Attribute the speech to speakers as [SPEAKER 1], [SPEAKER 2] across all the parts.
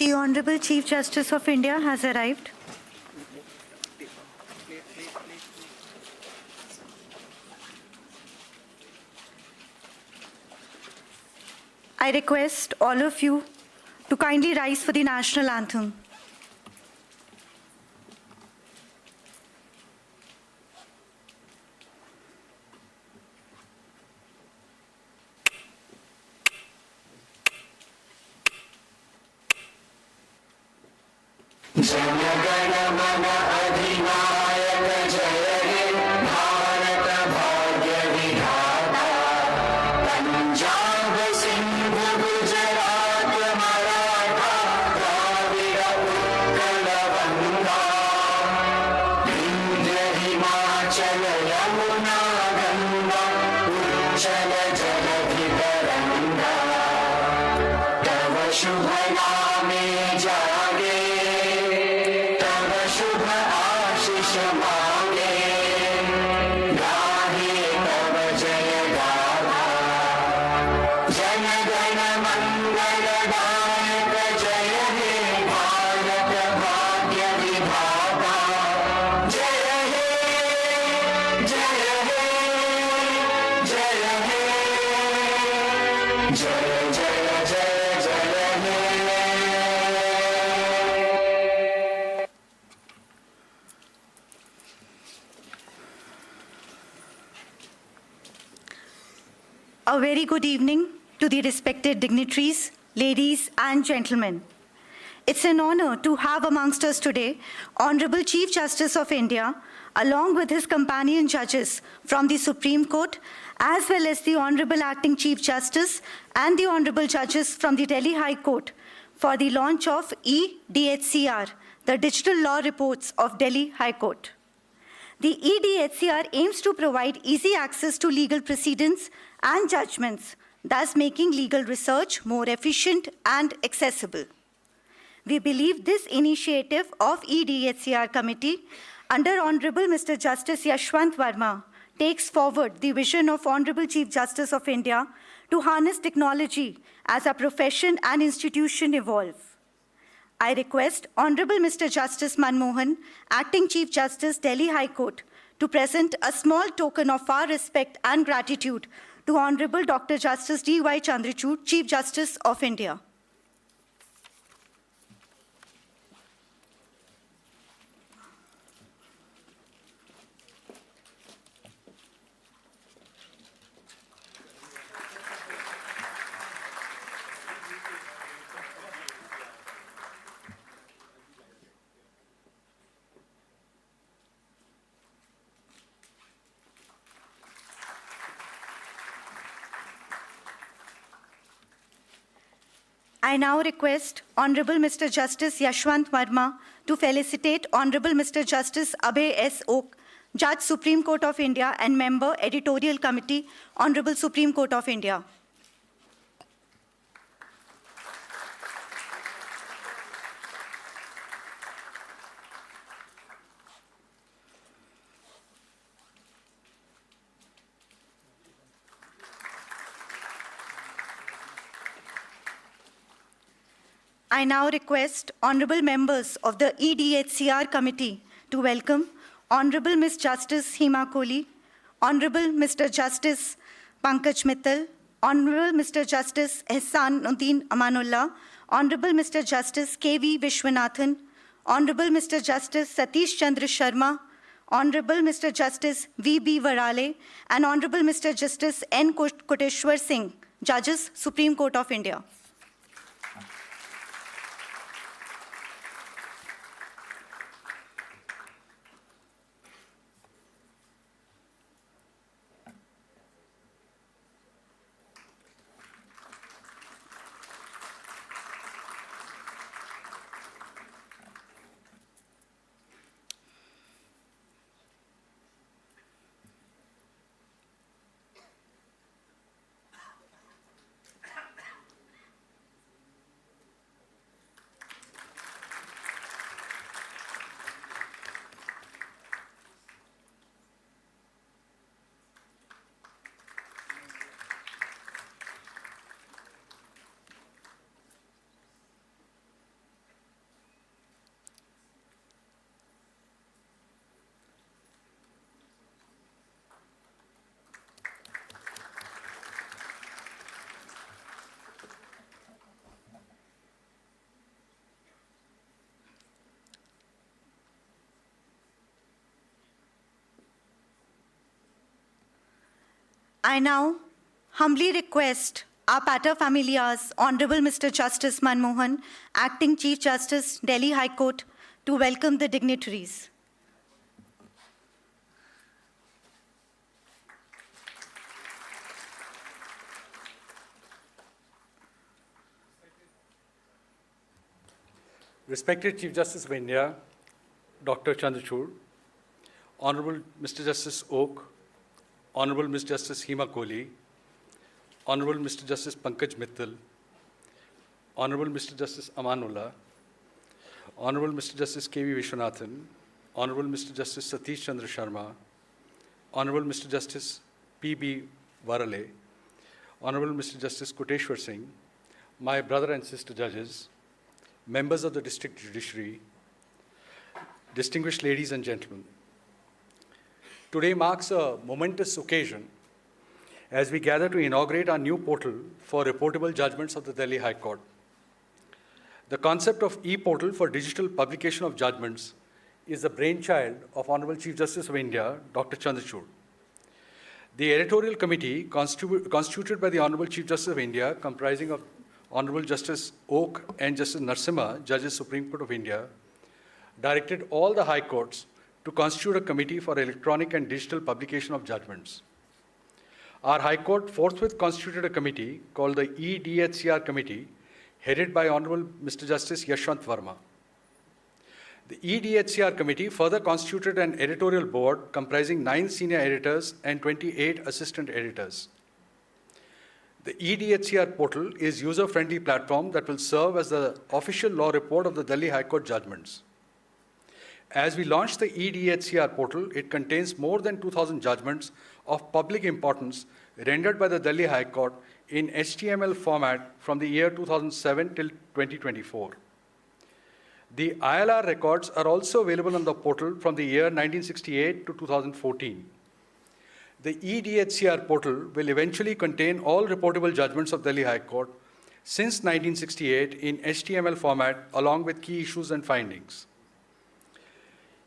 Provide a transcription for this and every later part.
[SPEAKER 1] The Honorable Chief Justice of India has arrived. I request all of you to kindly rise for the national anthem. A very good evening to the respected dignitaries, ladies and gentlemen. It's an honor to have amongst us today Honorable Chief Justice of India, along with his companion judges from the Supreme Court, as well as the Honorable Acting Chief Justice and the Honorable judges from the Delhi High Court for the launch of e-DHCR, the Digital Law Reports of Delhi High Court. The e-DHCR aims to provide easy access to legal precedents and judgments, thus making legal research more efficient and accessible. We believe this initiative of e-DHCR committee under Honorable Mr. Justice Yashwant Verma takes forward the vision of Honorable Chief Justice of India to harness technology as our profession and institution evolve. I request Honorable Mr. Justice Manmohan, Acting Chief Justice, Delhi High Court, to present a small token of our respect and gratitude to Honorable Dr. Justice D.Y. Chandrachud, Chief Justice of India. I now request Honorable Mr. Justice Yashwant Verma to felicitate Honorable Mr. Justice Abhay S. Oak, Judge Supreme Court of India and Member Editorial Committee, Honorable Supreme Court of India. I now request honorable members of the e-DHCR committee to welcome Honorable Ms. Justice Hima Kohli, Honorable Mr. Justice Pankaj Mittal, Honorable Mr. Justice Ehsanuddin Amanullah, Honorable Mr. Justice K.V. Vishwanathan, Honorable Mr. Justice Satish Chandra Sharma, Honorable Mr. Justice V.B. Varale, and Honorable Mr. Justice N. Koteshwar Singh, Judges, Supreme Court of India. I now humbly request our paterfamilias, Honorable Mr. Justice Manmohan, Acting Chief Justice, Delhi High Court, to welcome the dignitaries.
[SPEAKER 2] Respected Chief Justice of India, Dr. Chandrachud, Honorable Mr. Justice Oak, Honorable Ms. Justice Hema Kohli, Honorable Mr. Justice Pankaj Mittal, Honorable Mr. Justice Amanullah, Honorable Mr. Justice K.V. Vishwanathan, Honorable Mr. Justice Satish Chandra Sharma, Honorable Mr. Justice P.B. Varale, Honorable Mr. Justice Koteshwar Singh, my brother and sister judges, members of the District Judiciary, distinguished ladies and gentlemen. Today marks a momentous occasion as we gather to inaugurate our new portal for reportable judgments of the Delhi High Court. The concept of e-portal for digital publication of judgments is the brainchild of Honorable Chief Justice of India, Dr. Chandrachud. The editorial committee constituted by the Honorable Chief Justice of India, comprising of Honorable Justice Oak and Justice Narasimha, Judges Supreme Court of India, directed all the high courts to constitute a committee for electronic and digital publication of judgments. Our High Court forthwith constituted a committee called the e-DHCR Committee, headed by Honorable Mr. Justice Yashwant Verma. The e-DHCR Committee further constituted an editorial board comprising 9 senior editors and 28 assistant editors. The e-DHCR portal is a user-friendly platform that will serve as the official law report of the Delhi High Court judgments. As we launch the e-DHCR portal, it contains more than 2,000 judgments of public importance rendered by the Delhi High Court in HTML format from the year 2007 till 2024. The ILR records are also available on the portal from the year 1968 to 2014. The e-DHCR portal will eventually contain all reportable judgments of Delhi High Court since 1968 in HTML format, along with key issues and findings.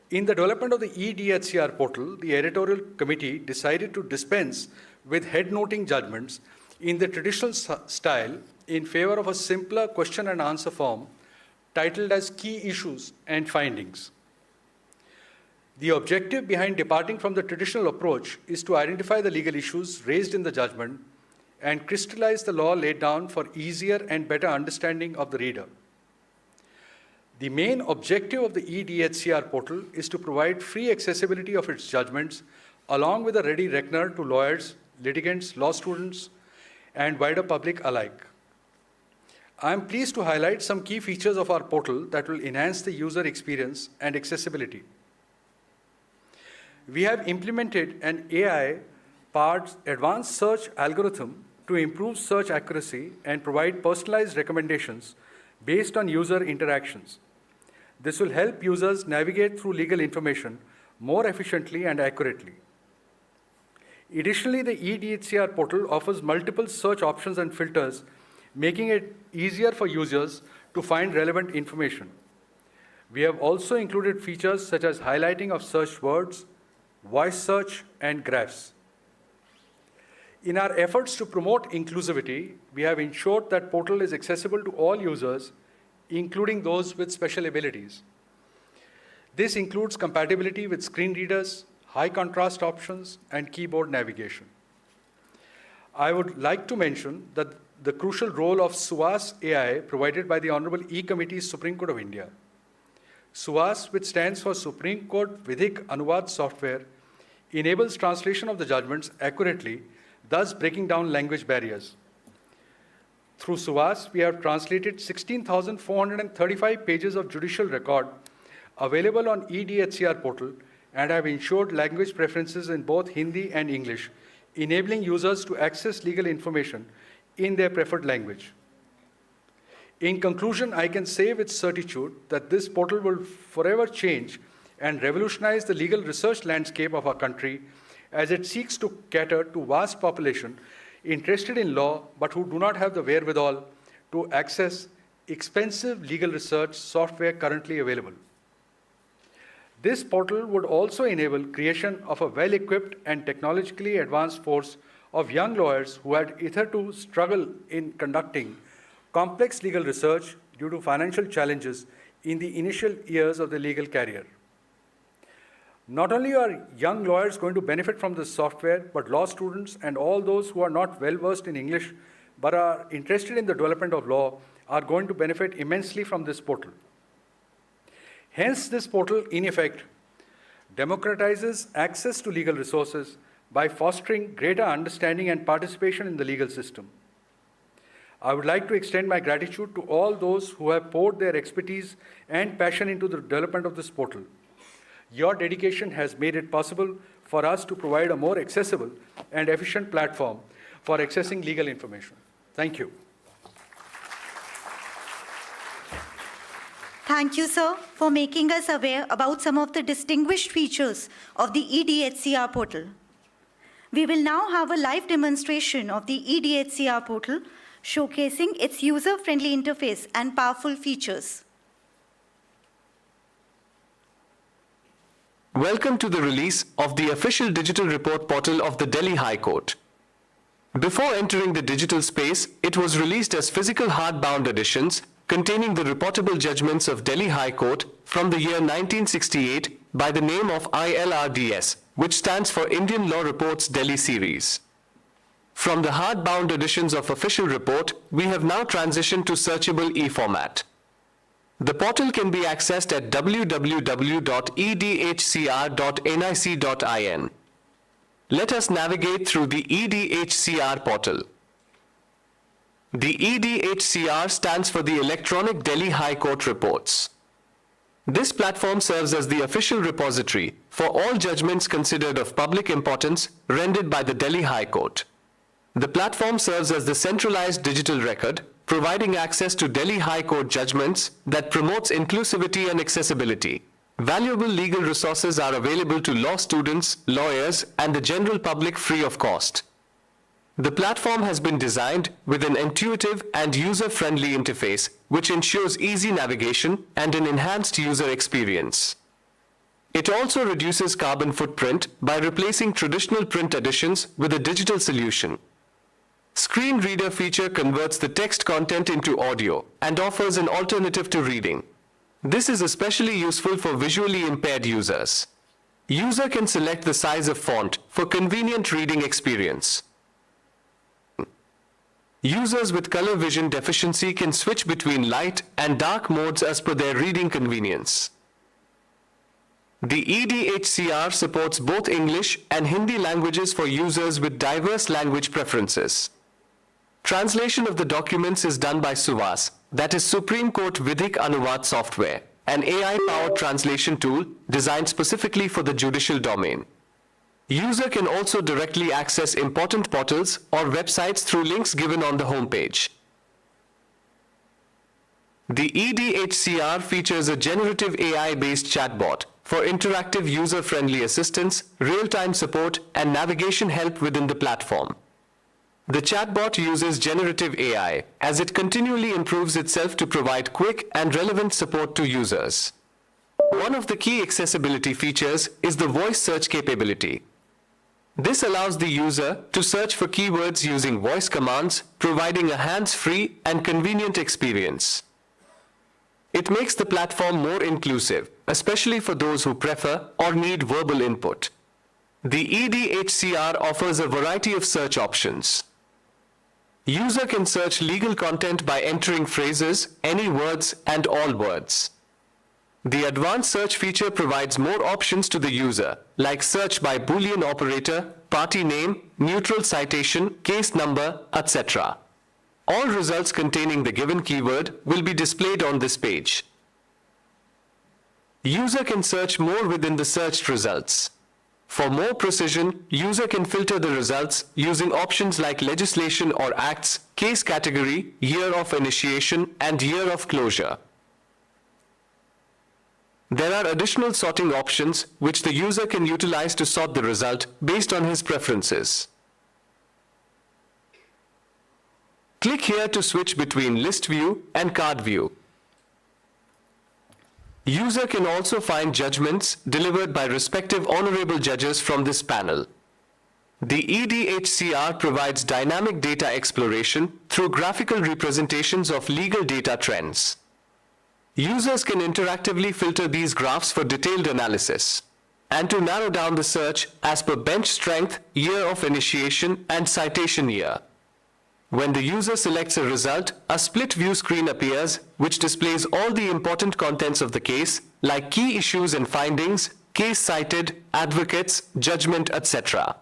[SPEAKER 2] In the development of the e-DHCR portal, the editorial committee decided to dispense with head-noting judgments in the traditional style in favor of a simpler question and answer form titled as Key Issues and Findings. The objective behind departing from the traditional approach is to identify the legal issues raised in the judgment and crystallize the law laid down for easier and better understanding of the reader. The main objective of the e-DHCR portal is to provide free accessibility of its judgments along with a ready reckoner to lawyers, litigants, law students, and wider public alike. I am pleased to highlight some key features of our portal that will enhance the user experience and accessibility. We have implemented an AI-powered advanced search algorithm to improve search accuracy and provide personalized recommendations based on user interactions. This will help users navigate through legal information more efficiently and accurately. Additionally, the e-DHCR portal offers multiple search options and filters, making it easier for users to find relevant information. We have also included features such as highlighting of searched words, voice search, and graphs. In our efforts to promote inclusivity, we have ensured that portal is accessible to all users, including those with special abilities. This includes compatibility with screen readers, high contrast options, and keyboard navigation. I would like to mention that the crucial role of SUVAS AI provided by the Honorable E-Committee, Supreme Court of India. SUVAS, which stands for Supreme Court Vidhik Anuvad Software, enables translation of the judgments accurately, thus breaking down language barriers. Through SUVAS, we have translated 16,435 pages of judicial record available on e-DHCR portal and have ensured language preferences in both Hindi and English, enabling users to access legal information in their preferred language. In conclusion, I can say with certitude that this portal will forever change and revolutionize the legal research landscape of our country as it seeks to cater to vast population interested in law but who do not have the wherewithal to access expensive legal research software currently available. This portal would also enable creation of a well-equipped and technologically advanced force of young lawyers who had hitherto struggled in conducting complex legal research due to financial challenges in the initial years of their legal career. Not only are young lawyers going to benefit from this software, but law students and all those who are not well-versed in English but are interested in the development of law are going to benefit immensely from this portal. Hence, this portal, in effect, democratizes access to legal resources by fostering greater understanding and participation in the legal system. I would like to extend my gratitude to all those who have poured their expertise and passion into the development of this portal. Your dedication has made it possible for us to provide a more accessible and efficient platform for accessing legal information. Thank you.
[SPEAKER 1] Thank you, sir, for making us aware about some of the distinguished features of the e-DHCR portal. We will now have a live demonstration of the e-DHCR portal, showcasing its user-friendly interface and powerful features.
[SPEAKER 3] Welcome to the release of the official digital report portal of the Delhi High Court. Before entering the digital space, it was released as physical hardbound editions containing the reportable judgments of Delhi High Court from the year 1968 by the name of ILRDS, which stands for Indian Law Reports Delhi Series. From the hardbound editions of official report, we have now transitioned to searchable e-format. The portal can be accessed at www.edhcr.nic.in. Let us navigate through the e-DHCR portal. The e-DHCR stands for the Electronic Delhi High Court Reports. This platform serves as the official repository for all judgments considered of public importance rendered by the Delhi High Court. The platform serves as the centralized digital record, providing access to Delhi High Court judgments that promotes inclusivity and accessibility. Valuable legal resources are available to law students, lawyers, and the general public free of cost. The platform has been designed with an intuitive and user-friendly interface, which ensures easy navigation and an enhanced user experience. It also reduces carbon footprint by replacing traditional print editions with a digital solution. Screen reader feature converts the text content into audio and offers an alternative to reading. This is especially useful for visually impaired users. User can select the size of font for convenient reading experience. Users with color vision deficiency can switch between light and dark modes as per their reading convenience. The e-DHCR supports both English and Hindi languages for users with diverse language preferences. Translation of the documents is done by Suvas, that is Supreme Court Vidhik Anuvad software, an AI-powered translation tool designed specifically for the judicial domain. User can also directly access important portals or websites through links given on the homepage. The e-DHCR features a generative AI-based chatbot for interactive user-friendly assistance, real-time support, and navigation help within the platform. The chatbot uses generative AI as it continually improves itself to provide quick and relevant support to users. One of the key accessibility features is the voice search capability. This allows the user to search for keywords using voice commands, providing a hands-free and convenient experience. It makes the platform more inclusive, especially for those who prefer or need verbal input. The e-DHCR offers a variety of search options. User can search legal content by entering phrases, any words, and all words. The advanced search feature provides more options to the user, like search by Boolean operator, party name, neutral citation, case number, etc. All results containing the given keyword will be displayed on this page. User can search more within the searched results. For more precision, user can filter the results using options like legislation or acts, case category, year of initiation, and year of closure. There are additional sorting options which the user can utilize to sort the result based on his preferences. Click here to switch between list view and card view. User can also find judgments delivered by respective honorable judges from this panel. The e-DHCR provides dynamic data exploration through graphical representations of legal data trends. Users can interactively filter these graphs for detailed analysis and to narrow down the search as per bench strength, year of initiation, and citation year. When the user selects a result, a split view screen appears which displays all the important contents of the case like key issues and findings, case cited, advocates, judgment, etc.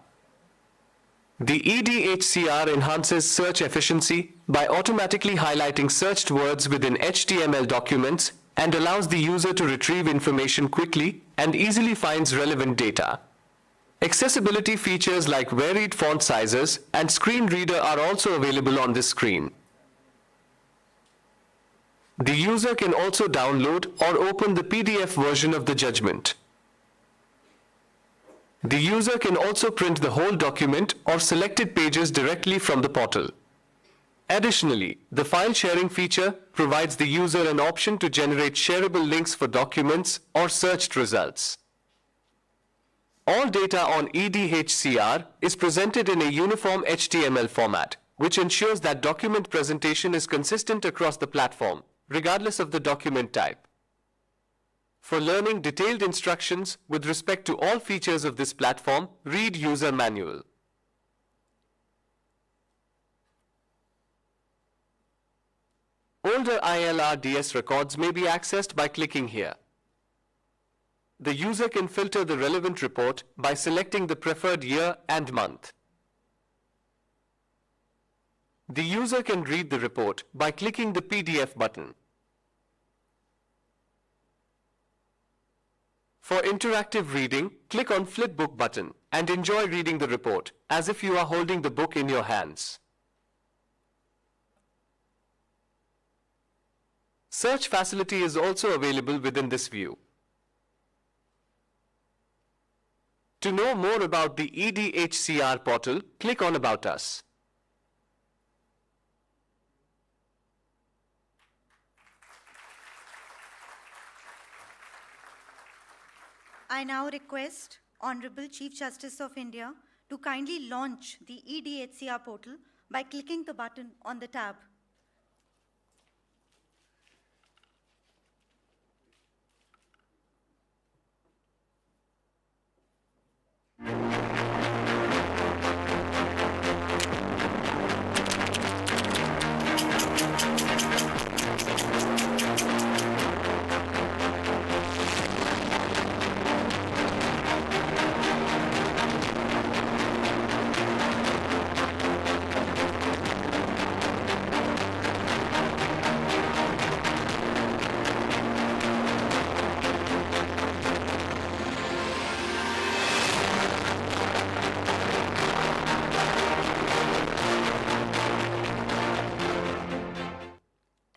[SPEAKER 3] The e-DHCR enhances search efficiency by automatically highlighting searched words within HTML documents and allows the user to retrieve information quickly and easily finds relevant data. Accessibility features like varied font sizes and screen reader are also available on this screen. The user can also download or open the PDF version of the judgment. The user can also print the whole document or selected pages directly from the portal. Additionally, the file sharing feature provides the user an option to generate shareable links for documents or searched results. All data on e-DHCR is presented in a uniform HTML format, which ensures that document presentation is consistent across the platform, regardless of the document type. For learning detailed instructions with respect to all features of this platform, read User Manual. Older ILR-DS records may be accessed by clicking here. The user can filter the relevant report by selecting the preferred year and month. The user can read the report by clicking the PDF button. For interactive reading, click on Flipbook button and enjoy reading the report as if you are holding the book in your hands. Search facility is also available within this view. To know more about the e-DHCR portal, click on About Us.
[SPEAKER 1] I now request Honorable Chief Justice of India to kindly launch the e-DHCR portal by clicking the button on the tab.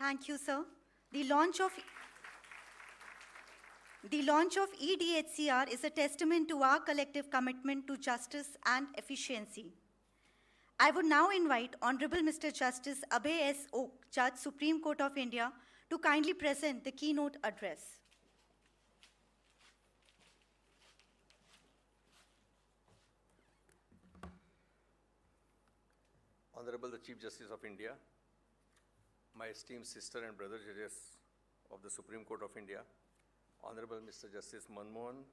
[SPEAKER 1] Thank you, sir. The launch of e-DHCR is a testament to our collective commitment to justice and efficiency. I would now invite Honorable Mr. Justice Abhay S. Oak, Judge, Supreme Court of India, to kindly present the keynote address.
[SPEAKER 4] Honorable the Chief Justice of India, my esteemed sister and brother judges of the Supreme Court of India, Honorable Mr. Justice Manmohan,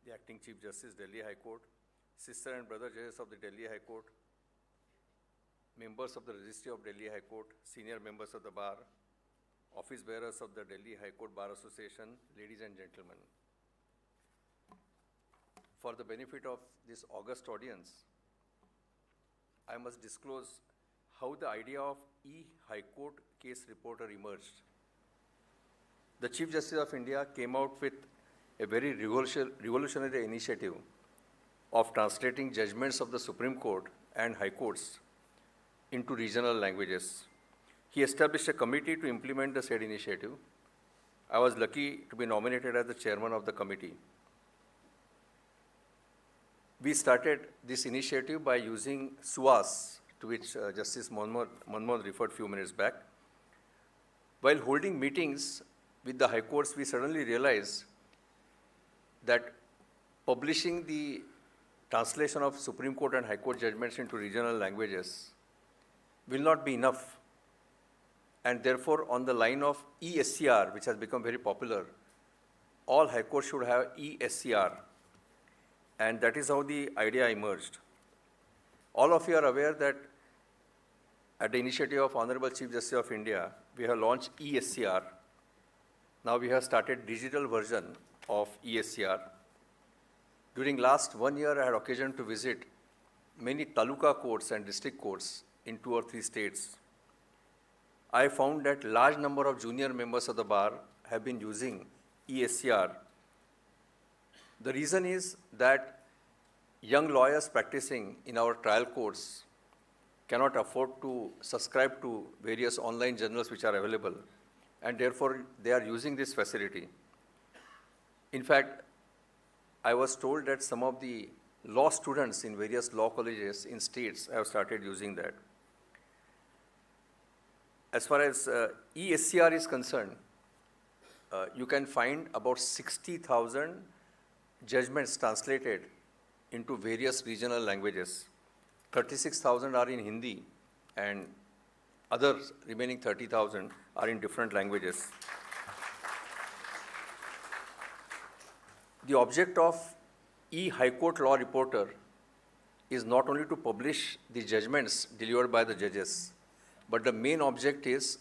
[SPEAKER 4] the Acting Chief Justice, Delhi High Court, sister and brother judges of the Delhi High Court, members of the Registry of Delhi High Court, senior members of the Bar, office bearers of the Delhi High Court Bar Association, ladies and gentlemen. For the benefit of this august audience, I must disclose how the idea of e-High Court case reporter emerged. The Chief Justice of India came out with a very revolutionary initiative of translating judgments of the Supreme Court and High Courts into regional languages. He established a committee to implement the said initiative. I was lucky to be nominated as the chairman of the committee. We started this initiative by using SUAS, to which Justice Manmohan referred a few minutes back. While holding meetings with the High Courts, we suddenly realized that publishing the translation of Supreme Court and High Court judgments into regional languages will not be enough. And therefore, on the line of e-SCR, which has become very popular, all High Courts should have e-SCR. And that is how the idea emerged. All of you are aware that at the initiative of Honorable Chief Justice of India, we have launched e-SCR. Now we have started digital version of e-SCR. During last 1 year, I had occasion to visit many taluka courts and district courts in 2 or 3 states. I found that large number of junior members of the bar have been using e-SCR. The reason is that young lawyers practicing in our trial courts cannot afford to subscribe to various online journals which are available, and therefore they are using this facility. In fact, I was told that some of the law students in various law colleges in states have started using that. As far as e-SCR is concerned, you can find about 60,000 judgments translated into various regional languages. 36,000 are in Hindi, and others, remaining 30,000, are in different languages. The object of e-High Court Law Reporter is not only to publish the judgments delivered by the judges, but the main object is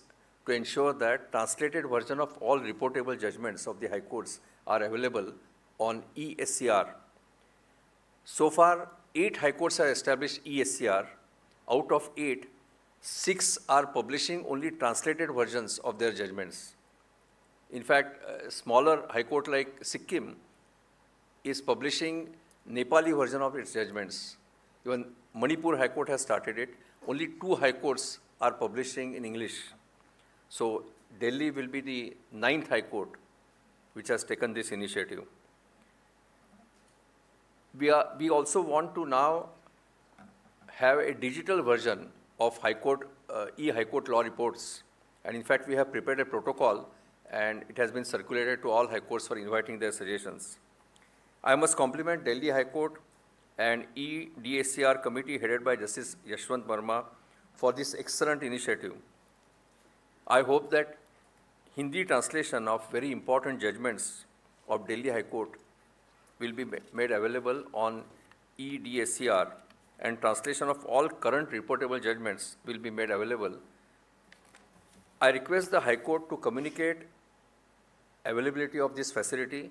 [SPEAKER 4] to ensure that translated version of all reportable judgments of the High Courts are available on e-SCR. So far, 8 High Courts have established e-SCR. Out of 8, 6 are publishing only translated versions of their judgments. In fact, a smaller High Court like Sikkim is publishing Nepali version of its judgments. Even Manipur High Court has started it. Only 2 High Courts are publishing in English. So Delhi will be the 9th High Court which has taken this initiative. We also want to now have a digital version of High Court, e-High Court law reports. And in fact, we have prepared a protocol, and it has been circulated to all High Courts for inviting their suggestions. I must compliment Delhi High Court and e-DHCR committee headed by Justice Yashwant Verma for this excellent initiative. I hope that Hindi translation of very important judgments of Delhi High Court will be made available on e-DHCR, and translation of all current reportable judgments will be made available. I request the High Court to communicate availability of this facility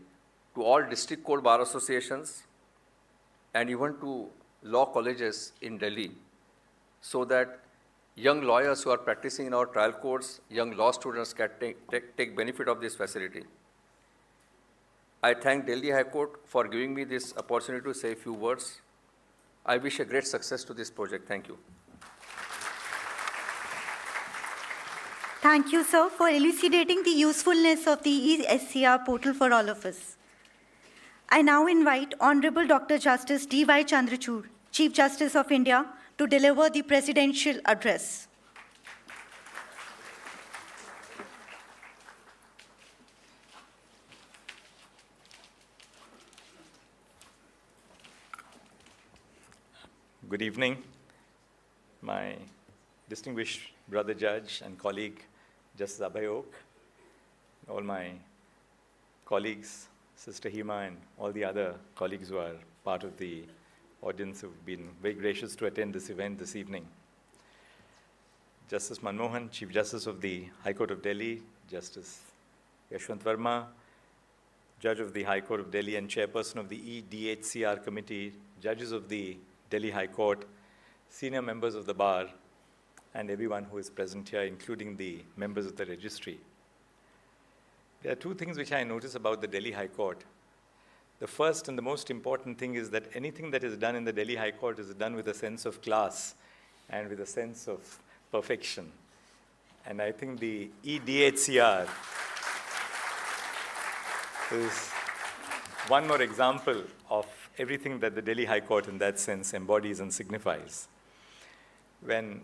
[SPEAKER 4] to all district court bar associations and even to law colleges in Delhi, so that young lawyers who are practicing in our trial courts, young law students can take benefit of this facility. I thank Delhi High Court for giving me this opportunity to say a few words. I wish a great success to this project. Thank you.
[SPEAKER 1] Thank you, sir, for elucidating the usefulness of the e-SCR portal for all of us. I now invite Honorable Dr. Justice D.Y. Chandrachud, Chief Justice of India, to deliver the presidential address.
[SPEAKER 5] Good evening, my distinguished brother judge and colleague, Justice Abhay Oak, all my colleagues, Sister Hema, and all the other colleagues who are part of the audience who've been very gracious to attend this event this evening. Justice Manmohan, Chief Justice of the High Court of Delhi, Justice Yashwant Verma, Judge of the High Court of Delhi and Chairperson of the e-DHCR Committee, Judges of the Delhi High Court, senior members of the bar, and everyone who is present here, including the members of the registry. There are 2 things which I notice about the Delhi High Court. The first and the most important thing is that anything that is done in the Delhi High Court is done with a sense of class and with a sense of perfection. And I think the e-DHCR is one more example of everything that the Delhi High Court in that sense embodies and signifies. When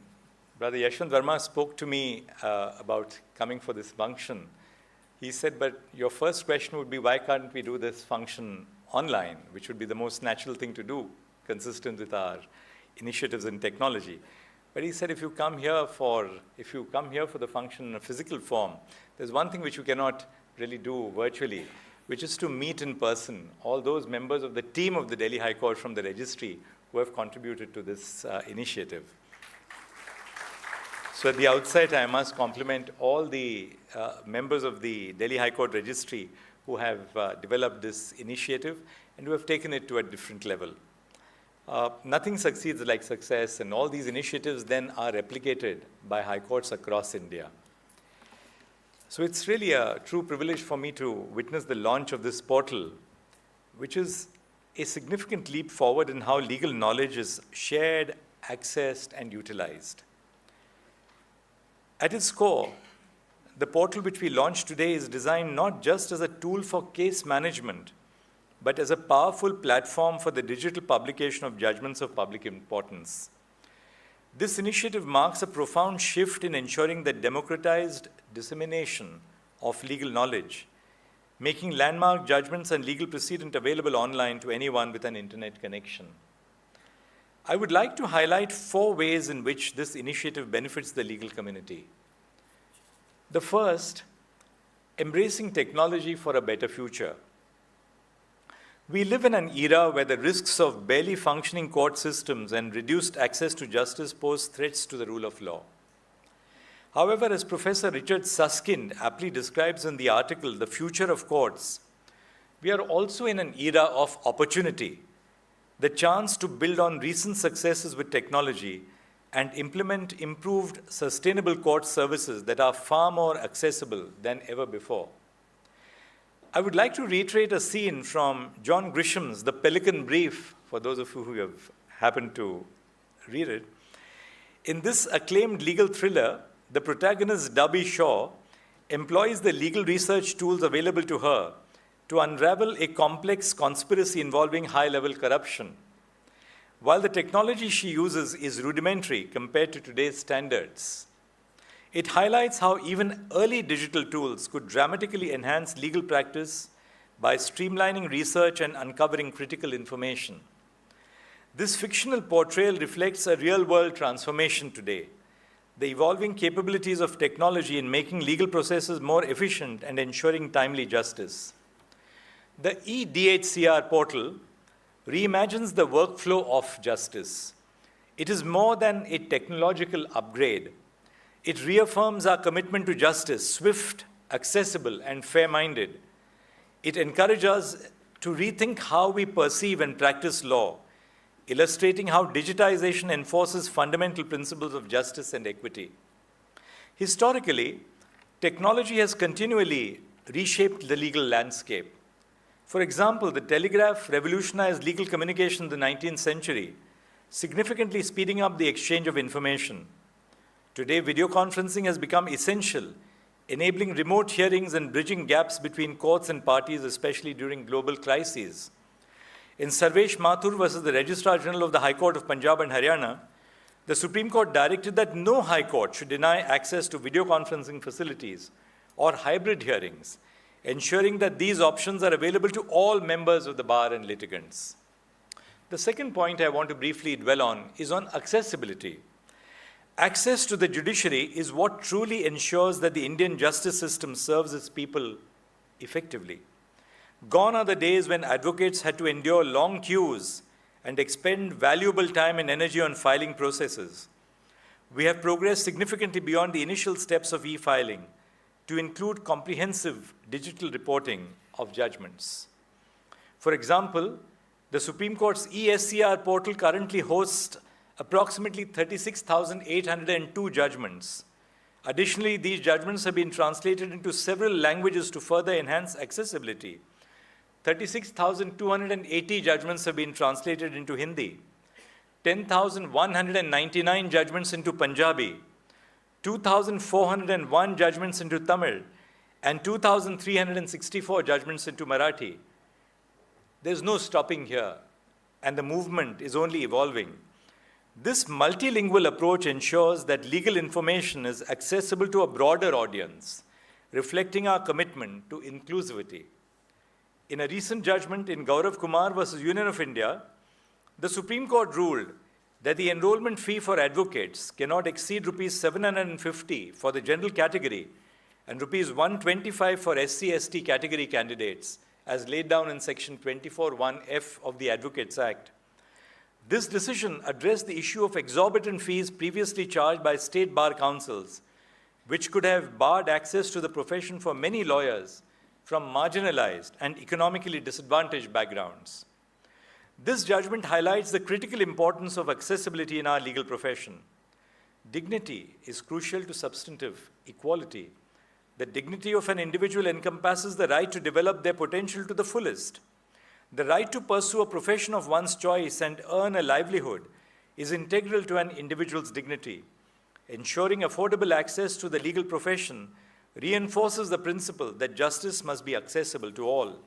[SPEAKER 5] Brother Yashwant Verma spoke to me about coming for this function, he said, but your first question would be, why can't we do this function online, which would be the most natural thing to do? consistent with our initiatives in technology. But he said, if you come here for the function in a physical form, there's one thing which you cannot really do virtually, which is to meet in person all those members of the team of the Delhi High Court from the registry who have contributed to this initiative. So at the outset, I must compliment all the members of the Delhi High Court registry who have developed this initiative and who have taken it to a different level. Nothing succeeds like success, and all these initiatives then are replicated by high courts across India. So it's really a true privilege for me to witness the launch of this portal, which is a significant leap forward in how legal knowledge is shared, accessed, and utilized. At its core, the portal which we launched today is designed not just as a tool for case management, but as a powerful platform for the digital publication of judgments of public importance. This initiative marks a profound shift in ensuring the democratized dissemination of legal knowledge, making landmark judgments and legal precedent available online to anyone with an internet connection. I would like to highlight 4 ways in which this initiative benefits the legal community. The first, embracing technology for a better future. We live in an era where the risks of barely functioning court systems and reduced access to justice pose threats to the rule of law. However, as Professor Richard Susskind aptly describes in the article, The Future of Courts, we are also in an era of opportunity, the chance to build on recent successes with technology and implement improved, sustainable court services that are far more accessible than ever before. I would like to reiterate a scene from John Grisham's The Pelican Brief, for those of you who have happened to read it. In this acclaimed legal thriller, the protagonist, Darby Shaw, employs the legal research tools available to her to unravel a complex conspiracy involving high-level corruption. While the technology she uses is rudimentary compared to today's standards, it highlights how even early digital tools could dramatically enhance legal practice by streamlining research and uncovering critical information. This fictional portrayal reflects a real-world transformation today, the evolving capabilities of technology in making legal processes more efficient and ensuring timely justice. The e-DHCR portal reimagines the workflow of justice. It is more than a technological upgrade. It reaffirms our commitment to justice, swift, accessible, and fair-minded. It encourages us to rethink how we perceive and practice law, illustrating how digitization enforces fundamental principles of justice and equity. Historically, technology has continually reshaped the legal landscape. For example, the telegraph revolutionized legal communication in the 19th century, significantly speeding up the exchange of information. Today, video conferencing has become essential, enabling remote hearings and bridging gaps between courts and parties, especially during global crises. In Sarvesh Mathur versus the Registrar General of the High Court of Punjab and Haryana, the Supreme Court directed that no High Court should deny access to video conferencing facilities or hybrid hearings, ensuring that these options are available to all members of the bar and litigants. The second point I want to briefly dwell on is on accessibility. Access to the judiciary is what truly ensures that the Indian justice system serves its people effectively. Gone are the days when advocates had to endure long queues and expend valuable time and energy on filing processes. We have progressed significantly beyond the initial steps of e-filing to include comprehensive digital reporting of judgments. For example, the Supreme Court's e-SCR portal currently hosts approximately 36,802 judgments. Additionally, these judgments have been translated into several languages to further enhance accessibility. 36,280 judgments have been translated into Hindi, 10,199 judgments into Punjabi, 2,401 judgments into Tamil, and 2,364 judgments into Marathi. There's no stopping here, and the movement is only evolving. This multilingual approach ensures that legal information is accessible to a broader audience, reflecting our commitment to inclusivity. In a recent judgment in Gaurav Kumar versus Union of India, the Supreme Court ruled that the enrollment fee for advocates cannot exceed rupees 750 for the general category and rupees 125 for SC/ST category candidates, as laid down in Section 24(1)(f) of the Advocates Act. This decision addressed the issue of exorbitant fees previously charged by state bar councils, which could have barred access to the profession for many lawyers from marginalized and economically disadvantaged backgrounds. This judgment highlights the critical importance of accessibility in our legal profession. Dignity is crucial to substantive equality. The dignity of an individual encompasses the right to develop their potential to the fullest. The right to pursue a profession of one's choice and earn a livelihood is integral to an individual's dignity. Ensuring affordable access to the legal profession reinforces the principle that justice must be accessible to all.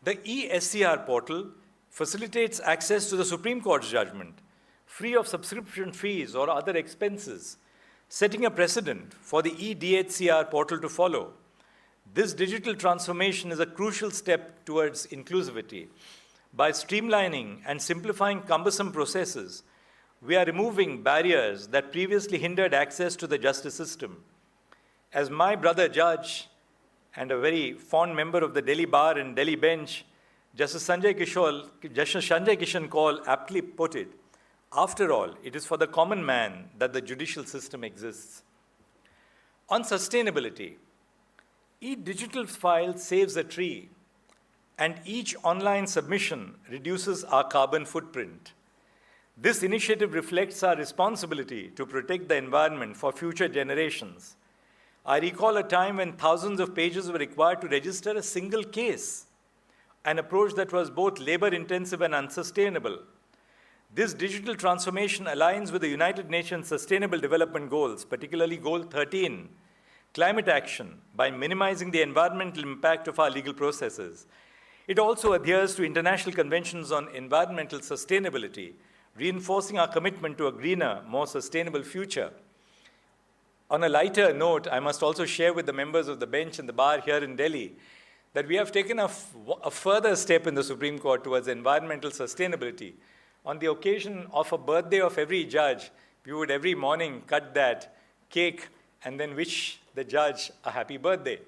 [SPEAKER 5] The e-SCR portal facilitates access to the Supreme Court's judgment, free of subscription fees or other expenses, setting a precedent for the e-DHCR portal to follow. This digital transformation is a crucial step towards inclusivity. By streamlining and simplifying cumbersome processes, we are removing barriers that previously hindered access to the justice system. As my brother judge and a very fond member of the Delhi Bar and Delhi Bench, Justice Sanjay Kishan Kaul aptly put it, after all, it is for the common man that the judicial system exists. On sustainability, each digital file saves a tree, and each online submission reduces our carbon footprint. This initiative reflects our responsibility to protect the environment for future generations. I recall a time when thousands of pages were required to register a single case, an approach that was both labor-intensive and unsustainable. This digital transformation aligns with the United Nations Sustainable Development Goals, particularly Goal 13, climate action, by minimizing the environmental impact of our legal processes. It also adheres to international conventions on environmental sustainability, reinforcing our commitment to a greener, more sustainable future. On a lighter note, I must also share with the members of the bench and the bar here in Delhi that we have taken a further step in the Supreme Court towards environmental sustainability. On the occasion of a birthday of every judge, we would every morning cut that cake and then wish the judge a happy birthday.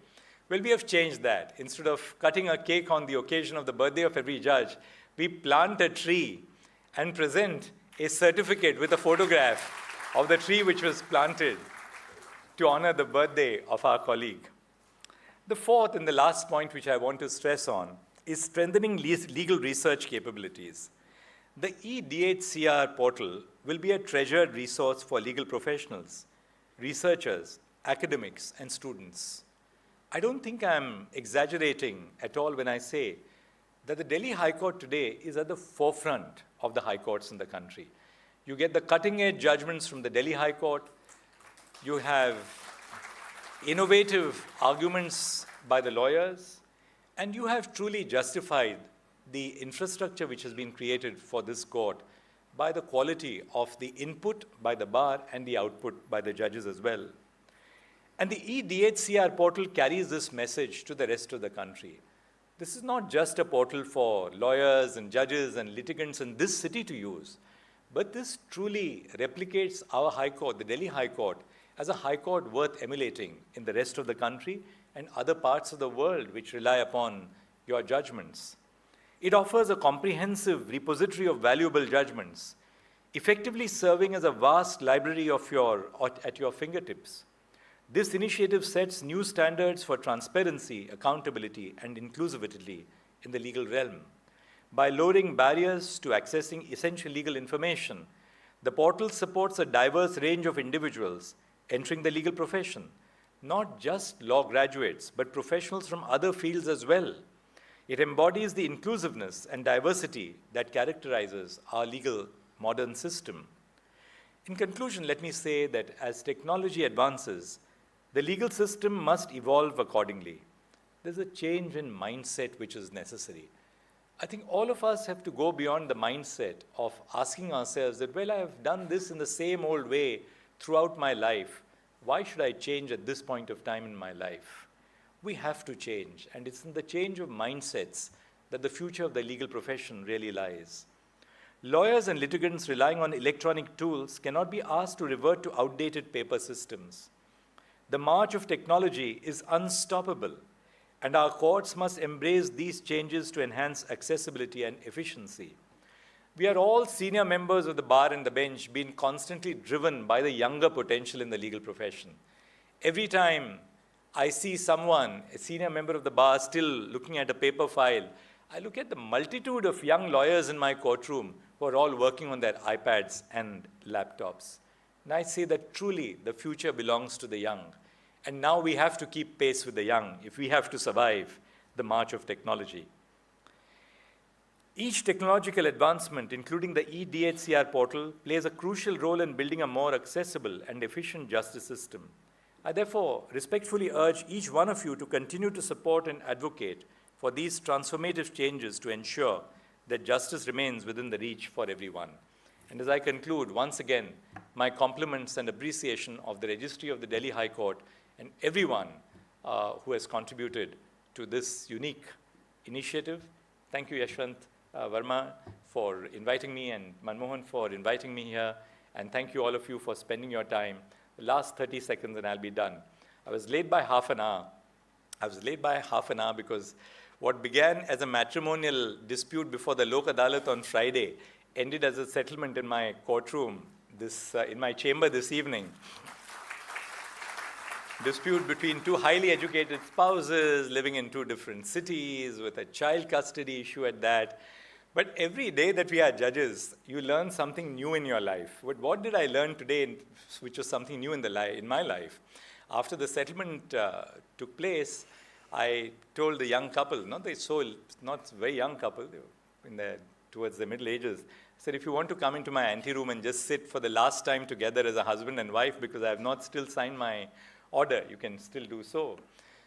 [SPEAKER 5] Well, we have changed that. Instead of cutting a cake on the occasion of the birthday of every judge, we plant a tree and present a certificate with a photograph of the tree which was planted to honor the birthday of our colleague. The fourth and the last point which I want to stress on is strengthening legal research capabilities. The e-DHCR portal will be a treasured resource for legal professionals, researchers, academics, and students. I don't think I'm exaggerating at all when I say that the Delhi High Court today is at the forefront of the high courts in the country. You get the cutting-edge judgments from the Delhi High Court. You have innovative arguments by the lawyers, and you have truly justified the infrastructure which has been created for this court by the quality of the input by the bar and the output by the judges as well. And the e-DHCR portal carries this message to the rest of the country. This is not just a portal for lawyers and judges and litigants in this city to use, but this truly replicates our High Court, the Delhi High Court, as a High Court worth emulating in the rest of the country and other parts of the world which rely upon your judgments. It offers a comprehensive repository of valuable judgments, effectively serving as a vast library at your fingertips. This initiative sets new standards for transparency, accountability, and inclusivity in the legal realm. By lowering barriers to accessing essential legal information, the portal supports a diverse range of individuals entering the legal profession, not just law graduates, but professionals from other fields as well. It embodies the inclusiveness and diversity that characterizes our legal modern system. In conclusion, let me say that as technology advances, the legal system must evolve accordingly. There's a change in mindset which is necessary. I think all of us have to go beyond the mindset of asking ourselves that, well, I have done this in the same old way throughout my life. Why should I change at this point of time in my life? We have to change, and it's in the change of mindsets that the future of the legal profession really lies. Lawyers and litigants relying on electronic tools cannot be asked to revert to outdated paper systems. The march of technology is unstoppable, and our courts must embrace these changes to enhance accessibility and efficiency. We are all senior members of the bar and the bench being constantly driven by the younger potential in the legal profession. Every time I see someone, a senior member of the bar, still looking at a paper file, I look at the multitude of young lawyers in my courtroom who are all working on their iPads and laptops. And I say that truly the future belongs to the young. And now we have to keep pace with the young if we have to survive the march of technology. Each technological advancement, including the e-DHCR portal, plays a crucial role in building a more accessible and efficient justice system. I therefore respectfully urge each one of you to continue to support and advocate for these transformative changes to ensure that justice remains within the reach for everyone. And as I conclude, once again, my compliments and appreciation of the Registry of the Delhi High Court and everyone who has contributed to this unique initiative. Thank you, Yashwant Verma, for inviting me, and Manmohan for inviting me here. And thank you all of you for spending your time. The last 30 seconds and I'll be done. I was late by half an hour. Because what began as a matrimonial dispute before the Lok Adalat on Friday ended as a settlement in my courtroom, in my chamber this evening. Dispute between two highly educated spouses living in two different cities with a child custody issue at that. But every day that we are judges, you learn something new in your life. But what did I learn today, which was something new in my life? After the settlement took place, I told the young couple, not very young couple, they were towards the middle ages, I said, if you want to come into my anteroom and just sit for the last time together as a husband and wife, because I have not still signed my order, you can still do so.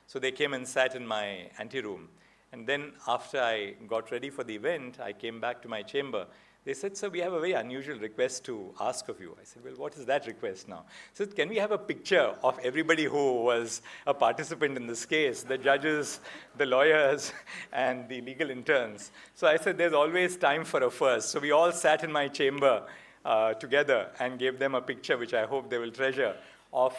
[SPEAKER 5] So they came and sat in my anteroom. And then after I got ready for the event, I came back to my chamber. They said, sir, we have a very unusual request to ask of you. I said, well, what is that request now? They said, can we have a picture of everybody who was a participant in this case, the judges, the lawyers, and the legal interns? So I said, there's always time for a first. So we all sat in my chamber together and gave them a picture, which I hope they will treasure, of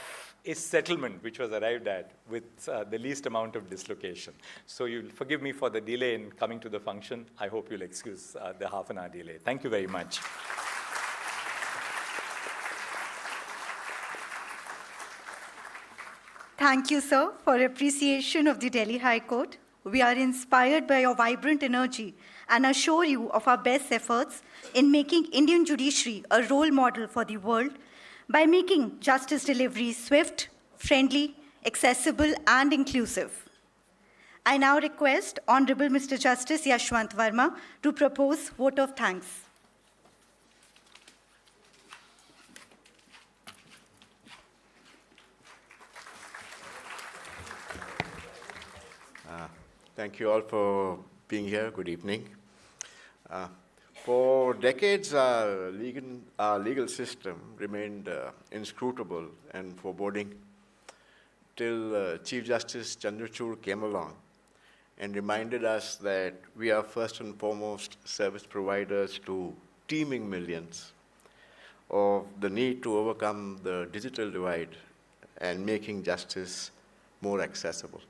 [SPEAKER 5] a settlement which was arrived at with the least amount of dislocation. So you'll forgive me for the delay in coming to the function. I hope you'll excuse the half an hour delay. Thank you very much.
[SPEAKER 1] Thank you, sir, for appreciation of the Delhi High Court. We are inspired by your vibrant energy and assure you of our best efforts in making Indian judiciary a role model for the world by making justice delivery swift, friendly, accessible, and inclusive. I now request Honorable Mr. Justice Yashwant Verma to propose vote of thanks.
[SPEAKER 6] Thank you all for being here. Good evening. For decades, our legal system remained inscrutable and foreboding till Chief Justice Chandrachud came along and reminded us that we are first and foremost service providers to teeming millions, of the need to overcome the digital divide and making justice more accessible.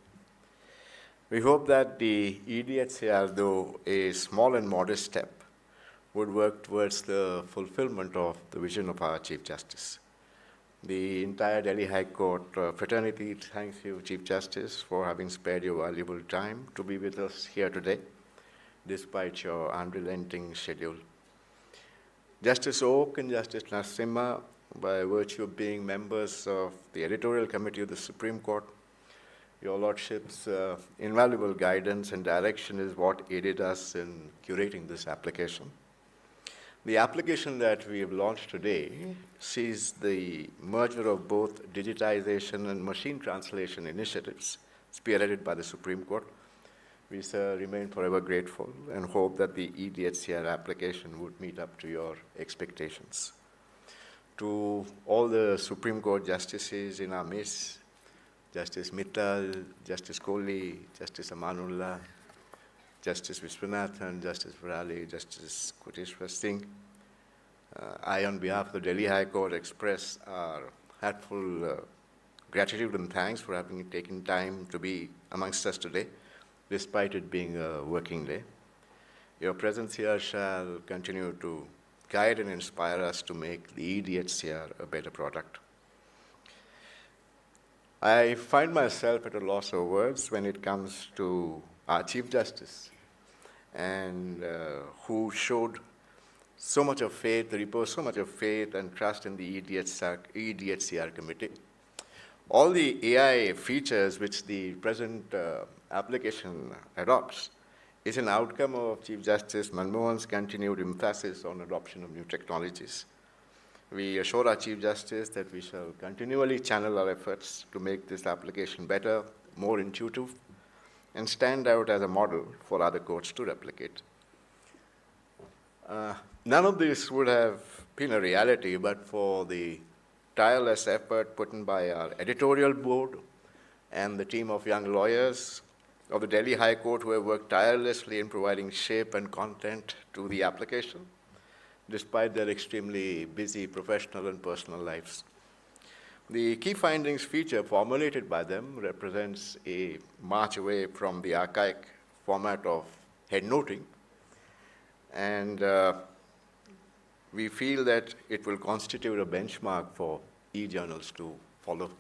[SPEAKER 6] We hope that the e-DHCR, though a small and modest step, would work towards the fulfillment of the vision of our Chief Justice. The entire Delhi High Court fraternity thanks you, Chief Justice, for having spared your valuable time to be with us here today, despite your unrelenting schedule. Justice Oak and Justice Narasimha, by virtue of being members of the editorial committee of the Supreme Court, your Lordship's invaluable guidance and direction is what aided us in curating this application. The application that we have launched today sees the merger of both digitization and machine translation initiatives spearheaded by the Supreme Court. We, sir, remain forever grateful and hope that the e-DHCR application would meet up to your expectations. To all the Supreme Court justices in our midst, Justice Mittal, Justice Kohli, Justice Amanullah, Justice Viswanathan, Justice Varali, Justice Koteshwar Singh. I, on behalf of the Delhi High Court, express our heartful gratitude and thanks for having taken time to be amongst us today, despite it being a working day. Your presence here shall continue to guide and inspire us to make the e-DHCR a better product. I find myself at a loss of words when it comes to our Chief Justice, and who showed so much of faith, reposed so much of faith and trust in the e-DHCR committee. All the AI features which the present application adopts is an outcome of Chief Justice Manmohan's continued emphasis on adoption of new technologies. We assure our Chief Justice that we shall continually channel our efforts to make this application better, more intuitive, and stand out as a model for other courts to replicate. None of this would have been a reality but for the tireless effort put in by our editorial board and the team of young lawyers of the Delhi High Court who have worked tirelessly in providing shape and content to the application, despite their extremely busy professional and personal lives. The key findings feature formulated by them represents a march away from the archaic format of headnoting, and we feel that it will constitute a benchmark for e-journals to follow.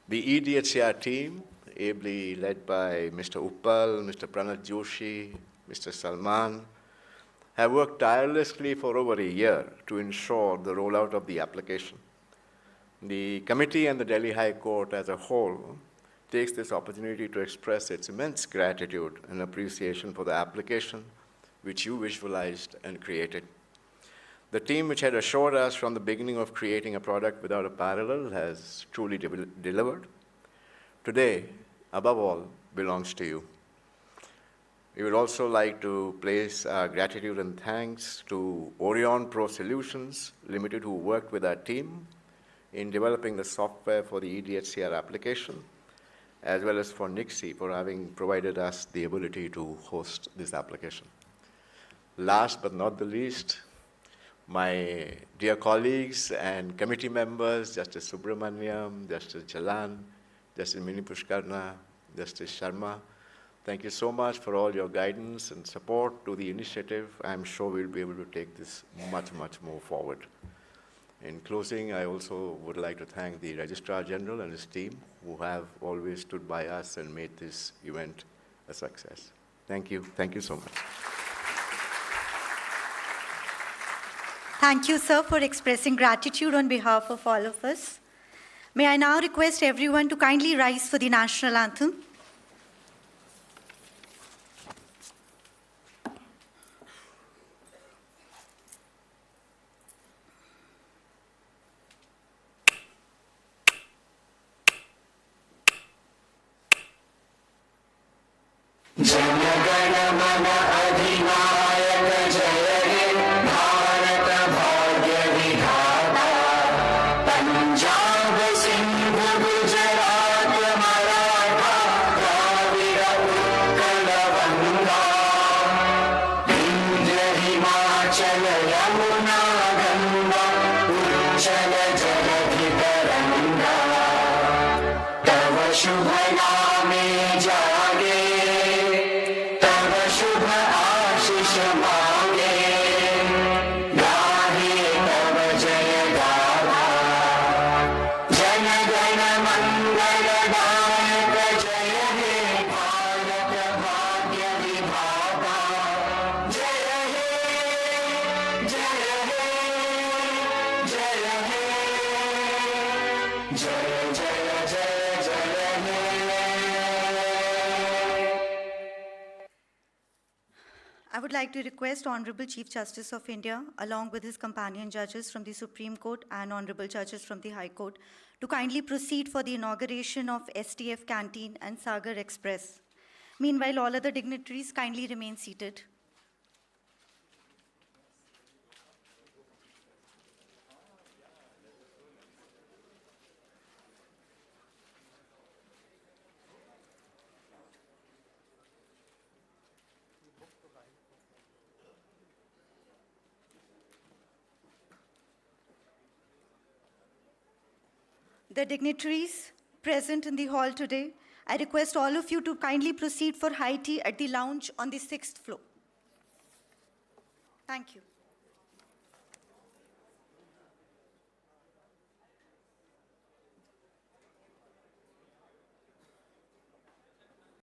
[SPEAKER 6] The e-DHCR team, ably led by Mr. Uppal, Mr. Pranat Joshi, Mr. Salman, have worked tirelessly for over a year to ensure the rollout of the application. The committee and the Delhi High Court as a whole takes this opportunity to express its immense gratitude and appreciation for the application which you visualized and created. The team which had assured us from the beginning of creating a product without a parallel has truly delivered. Today, above all, belongs to you. We would also like to place our gratitude and thanks to Orion Pro Solutions Limited, who worked with our team in developing the software for the e-DHCR application, as well as for Nixie for having provided us the ability to host this application. Last but not the least, my dear colleagues and committee members, Justice Subramaniam, Justice Jalan, Justice Mini Pushkarna, Justice Sharma, thank you so much for all your guidance and support to the initiative. I'm sure we'll be able to take this much, much more forward. In closing, I also would like to thank the Registrar General and his team who have always stood by us and made this event a success. Thank you. Thank you so much.
[SPEAKER 1] Thank you, sir, for expressing gratitude on behalf of all of us. May I now request everyone to kindly rise for the national anthem. I would like to request Honorable Chief Justice of India, along with his companion judges from the Supreme Court and Honorable judges from the High Court, to kindly proceed for the inauguration of STF Canteen and Sagar Express. Meanwhile, all other dignitaries kindly remain seated. the dignitaries present in the hall today, I request all of you to kindly proceed for high tea at the lounge on the 6th floor. Thank you.